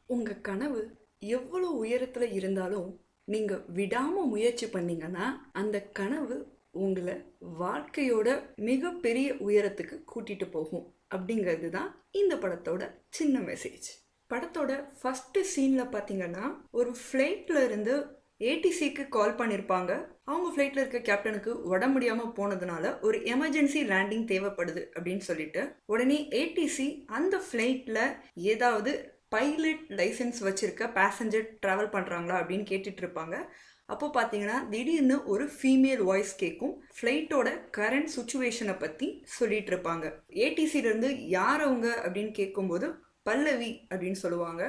உங்க கனவு எவ்வளோ உயரத்துல இருந்தாலும், நீங்க விடாம முயற்சி பண்ணீங்கன்னா, அந்த கனவு உங்கள வாழ்க்கையோட மிகப்பெரிய உயரத்துக்கு கூட்டிட்டு போகும். அப்படிங்கிறது தான் இந்த படத்தோட சின்ன மெசேஜ். படத்தோட ஃபர்ஸ்ட் சீன்ல பார்த்தீங்கன்னா, ஒரு ஃப்ளைட்ல இருந்து ஏடிசிக்கு கால் பண்ணியிருப்பாங்க. அவங்க ஃப்ளைட்ல இருக்க கேப்டனுக்கு உடம்பு முடியாம போனதுனால ஒரு எமர்ஜென்சி லேண்டிங் தேவைப்படுது அப்படின்னு சொல்லிட்டு, உடனே ஏடிசி அந்த ஃப்ளைட்ல ஏதாவது பைலட் லைசென்ஸ் வச்சிருக்க பேசஞ்சர் ட்ராவல் பண்ணுறாங்களா அப்படின்னு கேட்டுட்டு இருப்பாங்க. அப்போ பார்த்தீங்கன்னா திடீர்னு ஒரு ஃபீமேல் வாய்ஸ் கேட்கும். ஃப்ளைட்டோட கரண்ட் சுச்சுவேஷனை பற்றி சொல்லிட்டு இருப்பாங்க. ஏடிசிலேருந்து யார் அவங்க அப்படின்னு கேட்கும்போது பல்லவி அப்படின்னு சொல்லுவாங்க.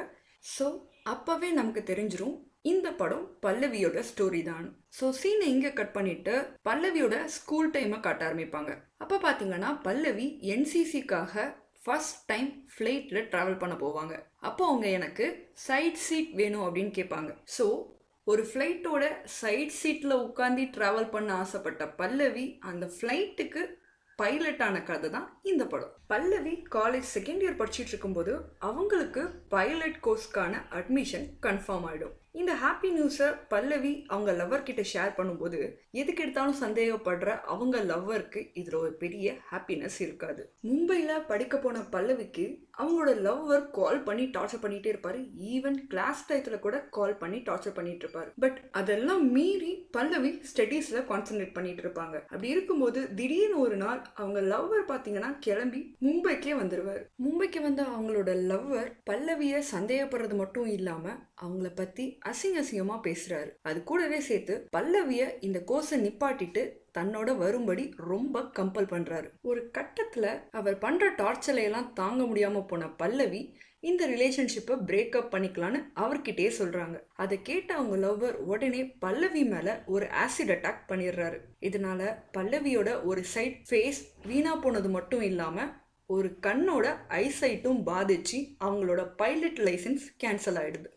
ஸோ அப்போவே நமக்கு தெரிஞ்சிரும் இந்த படம் பல்லவியோட ஸ்டோரி தான். ஸோ சீனை இங்கே கட் பண்ணிட்டு பல்லவியோட ஸ்கூல் டைமை காட்ட ஆரம்பிப்பாங்க. அப்போ பார்த்தீங்கன்னா பல்லவி என்சிசிக்காக ஃபர்ஸ்ட் டைம் ஃப்ளைட்டில் ட்ராவல் பண்ண போவாங்க. அப்போ அவங்க எனக்கு சைட் சீட் வேணும் அப்படின்னு கேட்பாங்க. ஸோ ஒரு ஃப்ளைட்டோட சைட் சீட்டில் உட்காந்து ட்ராவல் பண்ண ஆசைப்பட்ட பல்லவி அந்த ஃப்ளைட்டுக்கு பைலட்டான கதை தான் இந்த படம். பல்லவி காலேஜ் செகண்ட் இயர் படிச்சுட்டு இருக்கும்போது அவங்களுக்கு பைலட் கோர்ஸ்க்கான அட்மிஷன் கன்ஃபார்ம் ஆகிடும். இந்த ஹாப்பி நியூஸை பல்லவி அவங்க லவ்வர் கிட்ட ஷேர் பண்ணும்போது எதுக்கு எடுத்தாலும் சந்தேகப்படுற அவங்க லவ்வருக்கு இதில் ஒரு பெரிய ஹாப்பினஸ் இருக்காது. மும்பையில் படிக்க போன பல்லவிக்கு அவங்களோட லவ்வர் கால் பண்ணி டார்ச்சர் பண்ணிகிட்டே இருப்பார். ஈவன் கிளாஸ் டயத்தில் கூட கால் பண்ணி டார்ச்சர் பண்ணிட்டு இருப்பார். பட் அதெல்லாம் மீறி பல்லவி ஸ்டடீஸில் கான்சென்ட்ரேட் பண்ணிட்டு இருப்பாங்க. அப்படி இருக்கும்போது திடீர்னு ஒரு நாள் அவங்க லவ்வர் பார்த்தீங்கன்னா கிளம்பி மும்பைக்கே வந்துடுவார். மும்பைக்கு வந்த அவங்களோட லவ்வர் பல்லவியை சந்தேகப்படுறது மட்டும் இல்லாமல் அவங்கள பற்றி அசிங்கமாக பேசுறாரு. அது கூடவே சேர்த்து பல்லவிய இந்த கோர்ஸை நிப்பாட்டிட்டு தன்னோட வரும்படி ரொம்ப கம்பல் பண்றாரு. ஒரு கட்டத்துல அவர் பண்ற டார்ச்சரை எல்லாம் தாங்க முடியாம போன பல்லவி இந்த ரிலேஷன்ஷிப்பை பிரேக்கப் பண்ணிக்கலான்னு அவர்கிட்டயே சொல்றாங்க. அதை கேட்ட அவங்க லவ்வர் உடனே பல்லவி மேல ஒரு ஆசிட் அட்டாக் பண்ணிடுறாரு. இதனால பல்லவியோட ஒரு சைட் ஃபேஸ் வீணா போனது மட்டும் இல்லாம ஒரு கண்ணோட ஐசைட்டும் பாதிச்சு அவங்களோட பைலட் லைசன்ஸ் கேன்சல் ஆயிடுது.